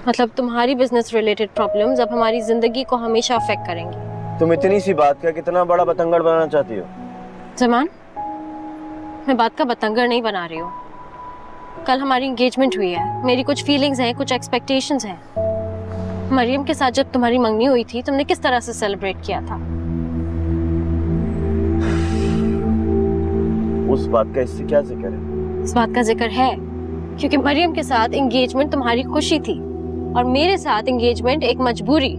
मतलब तुम्हारी business related problems अब हमारी जिंदगी को हमेशा अफेक्ट करेंगी। तुम इतनी सी बात का कितना बड़ा बतंगड़ बनाना चाहती हो? जमान, मैं बात का बतंगड़ नहीं बना रही हूँ। कल हमारी एंगेजमेंट हुई है, मेरी कुछ फीलिंग्स हैं, कुछ एक्सपेक्टेशंस हैं। मरियम के साथ जब तुम्हारी मंगनी हुई थी, तुमने किस तरह से सेलिब्रेट किया था? उस बात का इससे क्या जिक्र है? इस बात का जिक्र है क्योंकि मरियम के साथ एंगेजमेंट तुम्हारी खुशी थी और मेरे साथ एंगेजमेंट एक मजबूरी।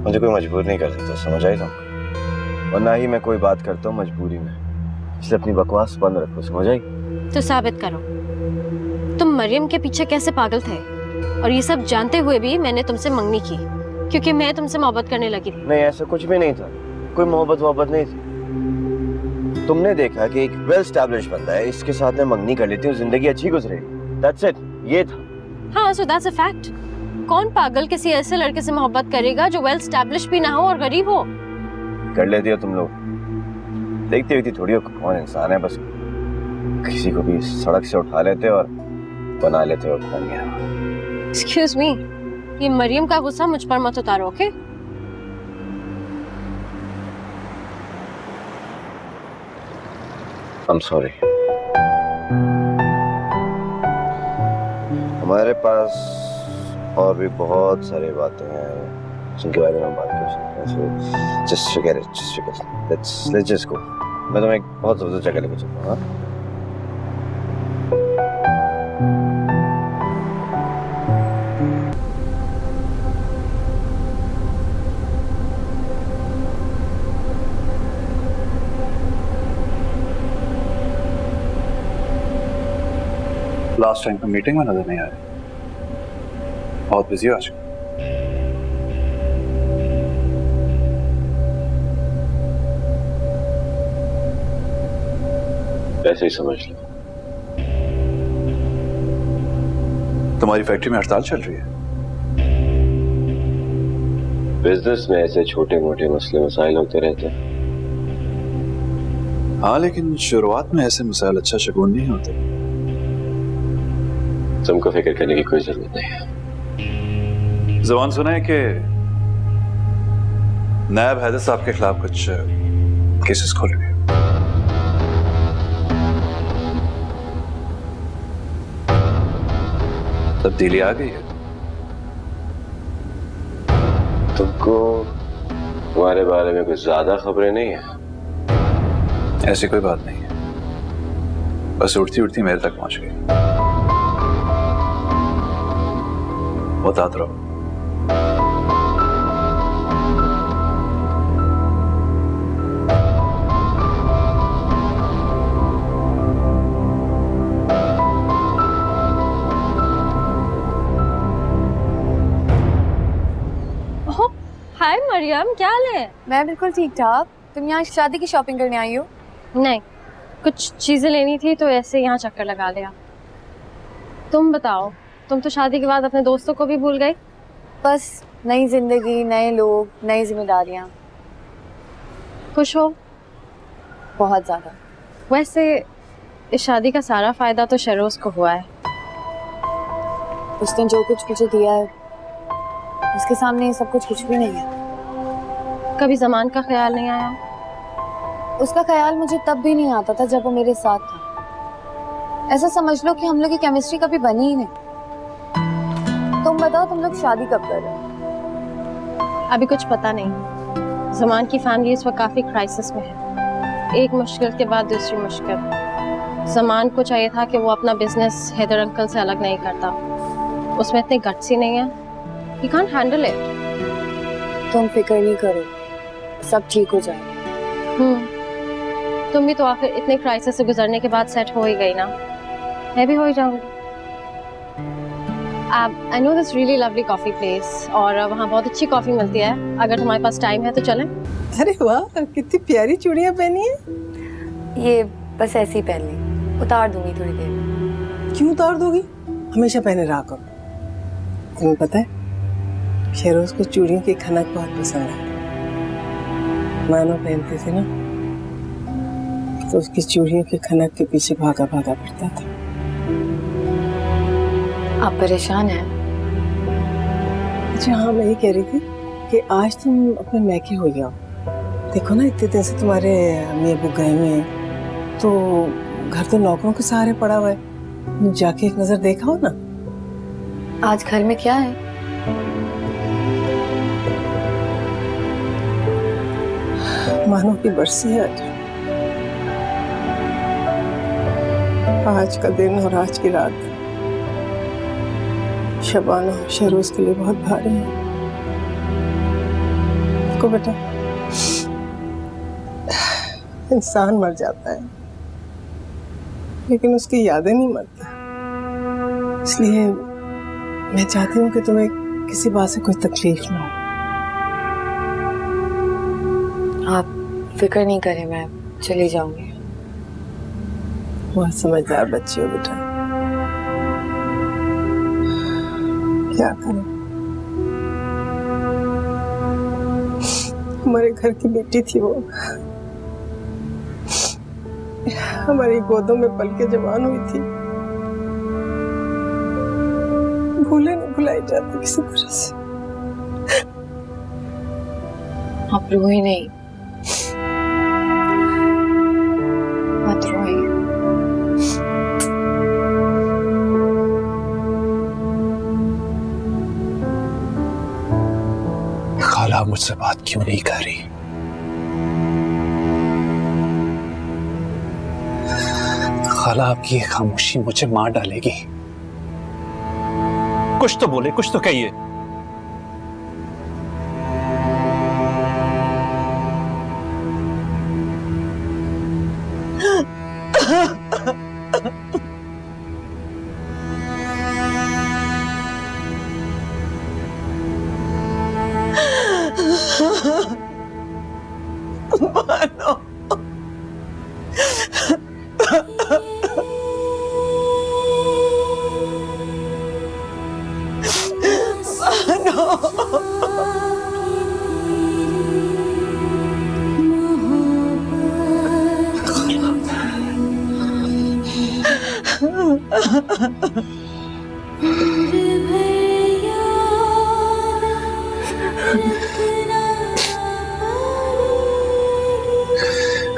मुझे कोई मजबूर नहीं कर सकता, समझ आई तुमको? और ना ही मैं कोई बात करता हूँ मजबूरी में, इसलिए अपनी बकवास बंद रखो, समझ आई? तो साबित करो, तुम मरियम के पीछे कैसे पागल थे और ये सब जानते हुए भी मैंने तुमसे मंगनी की क्योंकि मैं तुमसे मोहब्बत करने लगी थी। नहीं, ऐसा कुछ भी नहीं था, कोई मोहब्बत नहीं थी। तुमने देखा कि एक वेल एस्टैब्लिश्ड बंदा है, इसके साथ मैं मंगनी कर लेती हूँ, जिंदगी अच्छी गुजरेगी, दैट्स इट, ये था। हाँ, सो दैट्स अ फैक्ट। कौन पागल किसी ऐसे लड़के से मोहब्बत करेगा जो वेल एस्टैब्लिश्ड भी ना हो और गरीब हो? कर लेती हो तुम लोग, देखती हुई थोड़ी हो कौन इंसान है, बस किसी को भी सड़क से उठा लेते और बना लेते हो खोनिया। एक्सक्यूज मी, ये मरियम का गुस्सा मुझ पर मत उतारो, ओके? I'm sorry। हमारे पास और भी बहुत सारी बातें हैं जिनके बारे में हम बात कर सकते हैं, so just forget it, just forget it। Let's just go। मैं तुम्हें एक बहुत जबरदस्त जगह लेके चलता हूँ। हाँ? लास्ट टाइम का मीटिंग में नजर नहीं आया, बहुत बिजी हो आजकल। ऐसे ही समझ लो। तुम्हारी फैक्ट्री में हड़ताल चल रही है? बिजनेस में ऐसे छोटे मोटे मसले मसाइल होते रहते हैं। हाँ, लेकिन शुरुआत में ऐसे मसाइल अच्छा शगुन नहीं होते। तुमको फिक्र करने की कोई जरूरत नहीं है। जबान सुना है कि नायब हैदर साहब के खिलाफ कुछ केसेस खोले गए। तब्दीली आ गई है। तुमको तुम्हारे बारे में कुछ ज्यादा खबरें नहीं है? ऐसी कोई बात नहीं है, बस उड़ती उड़ती मेरे तक पहुंच गई। बताते रहो। हाय मरियम, क्या हाल है? मैं बिल्कुल ठीक ठाक। तुम यहाँ शादी की शॉपिंग करने आई हो? नहीं, कुछ चीजें लेनी थी तो ऐसे यहाँ चक्कर लगा लिया। तुम बताओ, तुम तो शादी के बाद अपने दोस्तों को भी भूल गई। बस नई जिंदगी, नए लोग, नई जिम्मेदारियाँ। खुश हो? बहुत ज्यादा। वैसे इस शादी का सारा फायदा तो शरोज को हुआ है। उसने जो कुछ मुझे दिया है उसके सामने ये सब कुछ भी नहीं है। कभी जमान का ख्याल नहीं आया? उसका ख्याल मुझे तब भी नहीं आता था जब वो मेरे साथ था। ऐसा समझ लो कि हम लोग की केमिस्ट्री कभी बनी ही नहीं। तुम बताओ, तुम लोग शादी कब कर रहे हो? अभी कुछ पता नहीं। जमान की फैमिली इस वक्त काफी क्राइसिस में है, एक मुश्किल के बाद दूसरी मुश्किल। जमान को चाहिए था कि वो अपना बिजनेस हैदर अंकल से अलग नहीं करता, उसमें इतनी गट्स ही नहीं है। He can't handle it। तुम फिक्र नहीं करो, सब ठीक हो जाएगा। तुम भी तो आखिर इतने क्राइसिस से गुजरने के बाद सेट हो ही गई ना, मैं भी हो ही जाऊंगी। I know this really lovely coffee place और वहाँ बहुत अच्छी कॉफी मिलती है। अगर तुम्हारे पास टाइम है तो चलें। अरे वाह, कितनी प्यारी चूड़ियां पहनी है। ये बस ऐसे ही पहन ली, उतार दूंगी थोड़ी देर में। क्यों उतार दोगी? हमेशा पहने रहा करो। तुम्हें पता है, शेरोज को चूड़ियों की खनक बहुत पसंद है। मानो पहनती थी ना तो उसकी चूड़ियों की खनक के पीछे भागा भागा पड़ता था। आप परेशान हैं? अच्छा हाँ, मैं ये कह रही थी कि आज तुम अपने मैके हो जाओ। देखो ना, इतने दिन से तुम्हारे अम्मी अबू गए हुए हैं, तो घर तो नौकरों के सहारे पड़ा हुआ है। जाके एक नजर देखा हो ना। आज घर में क्या है? मानो की बरसी है आज का दिन और आज की रात शबाना और शहरोज के लिए बहुत भारी है। देखो बेटा, इंसान मर जाता है लेकिन उसकी यादें नहीं मरती। इसलिए मैं चाहती हूँ कि तुम्हें किसी बात से कोई तकलीफ ना हो। आप फिक्र नहीं करें, मैं चली जाऊंगी। बहुत समझदार बच्ची हो बेटा। क्या करें, हमारे घर की बेटी थी वो, हमारी गोदों में पल के जवान हुई थी। भूले नहीं भुलाई जाती किसी तरह से। आप रोए नहीं, मत रोए। खाला मुझसे बात क्यों नहीं कर रही? खाला, आपकी ये खामोशी मुझे मार डालेगी। कुछ तो बोले, कुछ तो कहिए।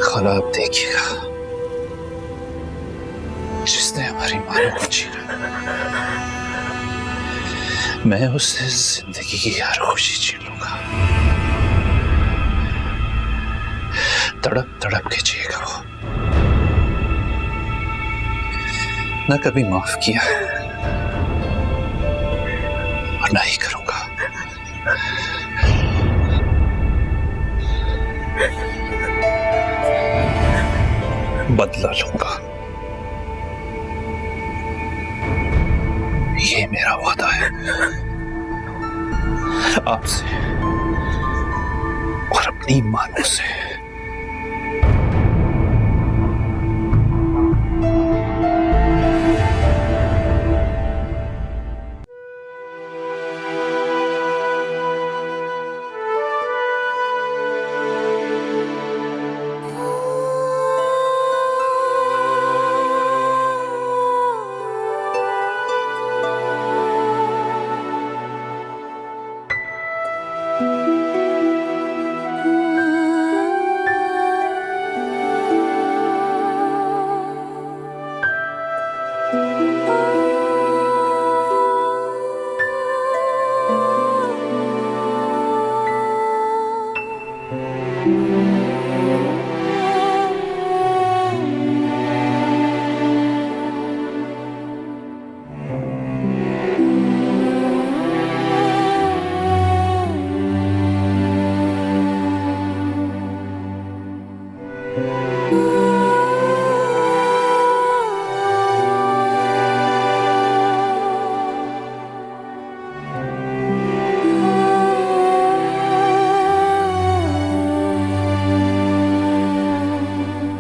खाला, आप देखिएगा, जिसने हमारी मानो को छीना, मैं उससे जिंदगी की हर खुशी छीन लूंगा। तड़प तड़प के जिएगा वो। न कभी माफ किया और ना ही करूंगा। बदला लूंगा, ये मेरा वादा है आपसे और अपनी मानो से।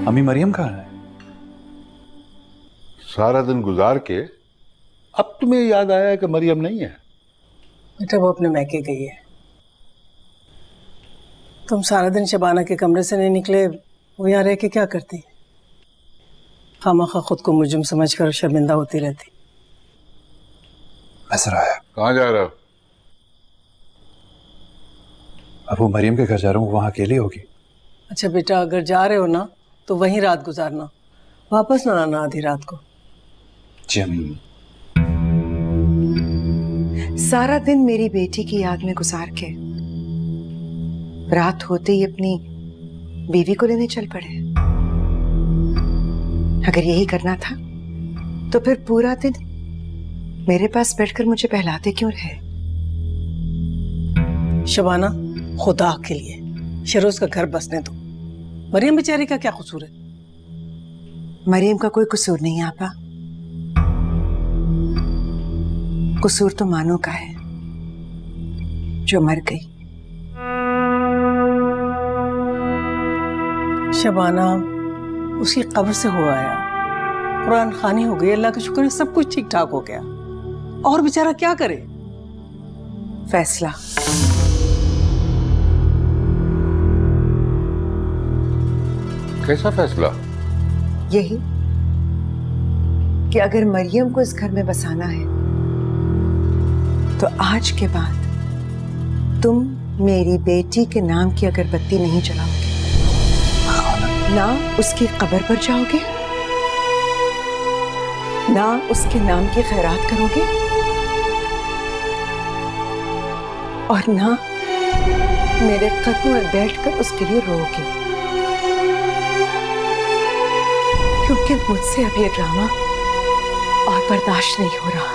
अम्मी मरियम कहाँ है? सारा दिन गुजार के अब तुम्हें याद आया कि मरियम नहीं है? बेटा वो अपने मैके गई है। तुम सारा दिन शबाना के कमरे से नहीं निकले, वो यहाँ रह के क्या करती? खामखा खुद को मुजरिम समझकर शर्मिंदा होती रहती। मैं जरा आया। कहाँ जा रहा हो? अब वो मरियम के घर जा रहा हूँ, वहाँ अकेली होगी। अच्छा बेटा, अगर जा रहे हो ना तो वहीं रात गुजारना, वापस ना आना आधी रात को। जी अम्मी। सारा दिन मेरी बेटी की याद में गुजार के रात होते ही अपनी बीवी को लेने चल पड़े। अगर यही करना था तो फिर पूरा दिन मेरे पास बैठकर मुझे बहलाते क्यों रहे? शबाना, खुदा के लिए शेरोज का घर बसने दो। मरियम बेचारी का क्या कसूर है? मरियम का कोई कसूर नहीं आपा, कसूर तो मानो का है जो मर गई। शबाना, उसकी कब्र से हो आया, कुरान खानी हो गई, अल्लाह का शुक्र है सब कुछ ठीक ठाक हो गया। और बेचारा क्या करे? फैसला कैसा फैसला? यही कि अगर मरियम को इस घर में बसाना है तो आज के बाद तुम मेरी बेटी के नाम की अगरबत्ती नहीं जलाओगे, ना उसकी कब्र पर जाओगे, ना उसके नाम की खैरात करोगे, और ना मेरे कदमों में बैठकर उसके लिए रोओगे, क्योंकि मुझसे अब ये ड्रामा और बर्दाश्त नहीं हो रहा।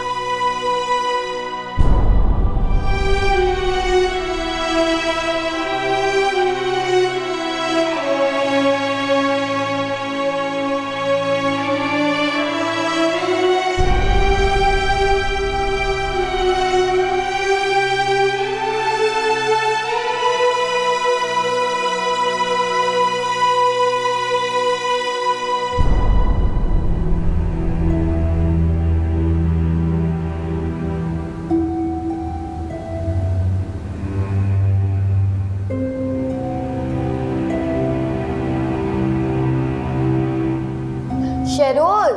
शेरोज,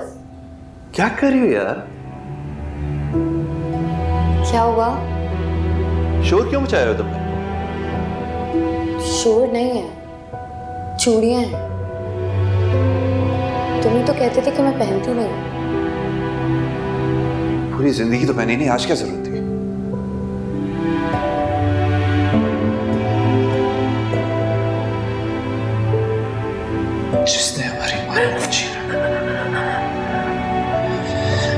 क्या कर रही हो यार? क्या हुआ? शोर क्यों मचा रहे हो तुमने? शोर नहीं है, चूड़ियां हैं। तुम ही तो कहते थे कि मैं पहनती नहीं। पूरी जिंदगी तो पहनी नहीं, आज क्या जरूरत थी? जिसने हमारी मां को छीना,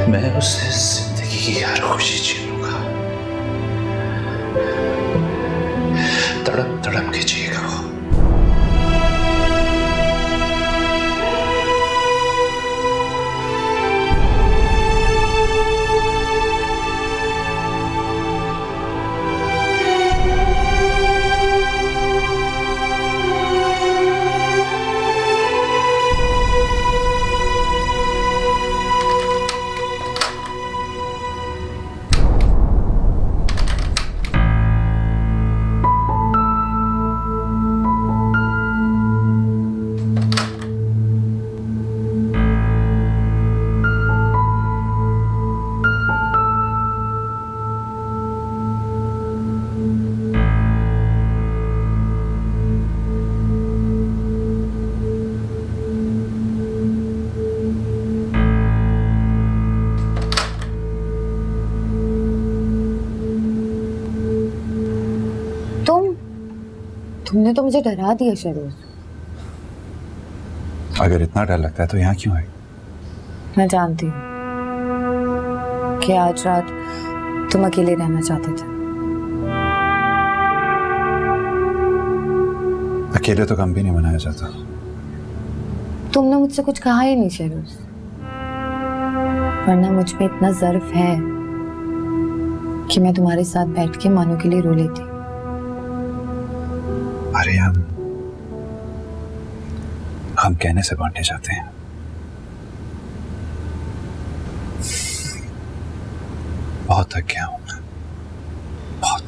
मैं उससे जिंदगी की हर खुशी छीन लूंगा। तड़प तड़प के जिएगा वो। तुमने तो मुझे डरा दिया शेरोज। अगर इतना डर लगता है तो यहाँ क्यों आई? मैं जानती हूँ कि आज रात तुम अकेले रहना चाहते थे। अकेले तो कम भी नहीं मनाया जाता। तुमने मुझसे कुछ कहा ही नहीं शेरोज, वरना मुझ में इतना ज़र्फ है कि मैं तुम्हारे साथ बैठ के मानो के लिए रो लेती। अरे हम कहने से बांटे जाते हैं। बहुत थक गया हूं मैं, बहुत।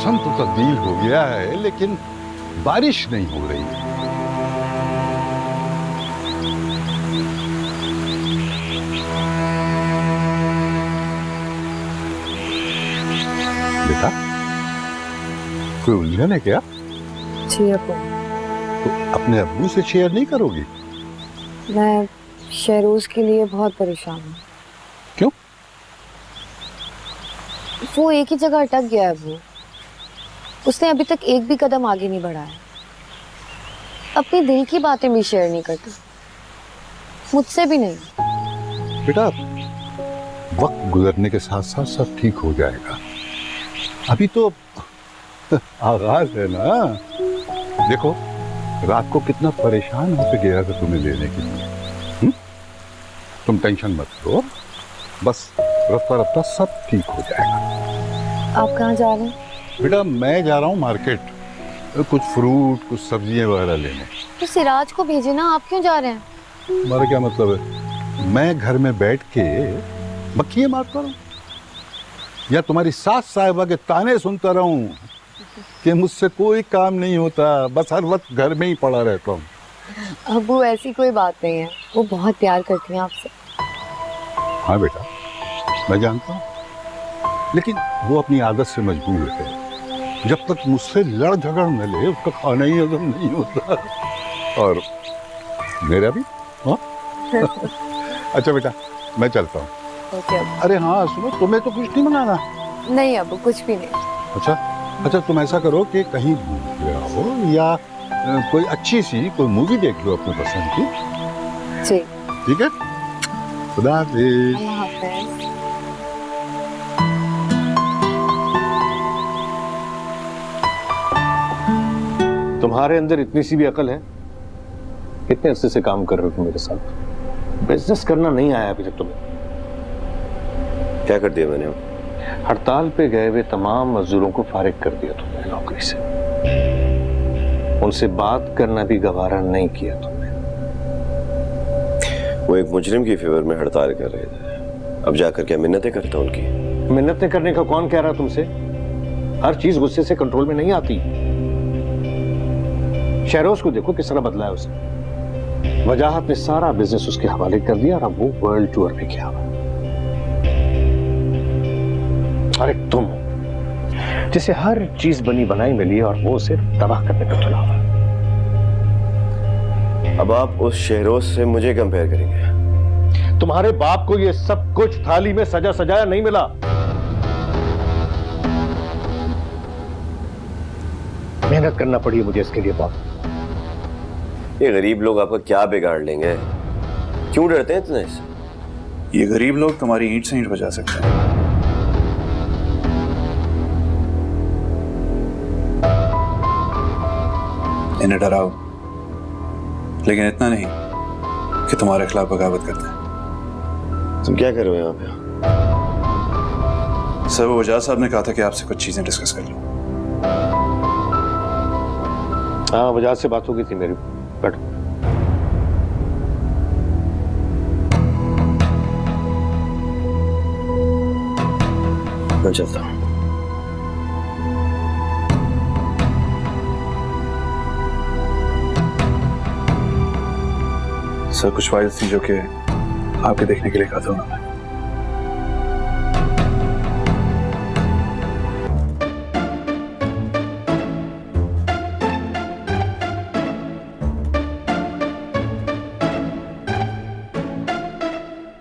मौसम तो तब्दील हो गया है लेकिन बारिश नहीं हो रही है। बेटा कोई उलझन है क्या? जी अब्बू, तो अपने अब्बू से शेयर नहीं करोगी? मैं शहरोज के लिए बहुत परेशान हूँ। क्यों? वो एक ही जगह अटक गया है अब्बू। उसने अभी तक एक भी कदम आगे नहीं बढ़ाया। अपनी दिल की बातें भी शेयर नहीं करती, मुझसे भी नहीं। बेटा वक्त गुजरने के साथ साथ सब ठीक हो जाएगा। अभी तो आगाज है ना। देखो रात को कितना परेशान होकर गया था तुम्हें लेने के लिए। तुम टेंशन मत लो, बस रफ्ता रफ्ता सब ठीक हो जाएगा। आप कहाँ जा रहे हैं? बेटा मैं जा रहा हूँ मार्केट, कुछ फ्रूट कुछ सब्जियां वगैरह लेने। तो सिराज को भेजे ना, आप क्यों जा रहे हैं? तुम्हारा क्या मतलब है? मैं घर में बैठ के बखिए मारता रहूं या तुम्हारी सास साहिबा के ताने सुनता रहूं कि मुझसे कोई काम नहीं होता, बस हर वक्त घर में ही पड़ा रहता हूँ? अब्बू ऐसी कोई बात नहीं है, वो बहुत प्यार करती हैं आपसे। हाँ बेटा मैं जानता हूँ, लेकिन वो अपनी आदत से मजबूर है। जब तक मुझसे लड़ झगड़ न ले उसका खाना ही हजम नहीं होता। और मेरा भी। हाँ अच्छा बेटा मैं चलता हूँ। ओके अब्बू। अरे हाँ सुनो, तुम्हें तो कुछ नहीं मंगाना? नहीं अब्बू, कुछ भी नहीं। अच्छा अच्छा, तुम ऐसा करो कि कहीं घूम के आओ या कोई अच्छी सी कोई मूवी देख लो अपने पसंद की। जी ठीक है, खुदा हाफिज। अल्लाह हाफ़िज़। तुम्हारे अंदर इतनी सी भी अकल है? कितने अरसे से काम कर रहे हो तुम मेरे साथ? बिजनेस करना नहीं आया अभी तक तुम्हें? क्या कर दिया मैंने? हड़ताल पे गए हुए तमाम मजदूरों को फारिग कर दिया तुमने नौकरी से। उनसे बात करना भी गवारा नहीं किया तुमने। वो एक मुजरिम की फेवर में हड़ताल कर रहे थे, अब जाकर क्या मिन्नतें करता उनकी? मिन्नतें करने का कौन कह रहा तुमसे? हर चीज गुस्से से कंट्रोल में नहीं आती। शहरोज को देखो किस तरह बदला है उसे। वजाहत ने सारा बिजनेस उसके हवाले कर दिया और अब वो वर्ल्ड टूर पे गया। अरे तुम जिसे हर चीज बनी बनाई मिली और वो उसे तबाह करने पर तुला हुआ। अब आप उस शहरोज से मुझे कंपेयर करेंगे? तुम्हारे बाप को ये सब कुछ थाली में सजा सजाया नहीं मिला। मेहनत करना पड़ी मुझे इसके लिए बाप। ये गरीब लोग आपका क्या बिगाड़ लेंगे? क्यों डरते हैं इतने से? ये गरीब लोग तुम्हारी ईंट से ईंट बजा सकते हैं। इन्हें डराओ, लेकिन इतना नहीं कि तुम्हारे खिलाफ बगावत करते हैं। तुम क्या कर रहे हो यहाँ पे? सर वो वजाज साहब ने कहा था कि आपसे कुछ चीजें डिस्कस कर लो। हाँ वजाज से बात हो गई थी मेरी। बैठो। मैं चलता हूँ। सर कुछ फाइल्स थी जो कि आपके देखने के लिए कहा था उन्होंने।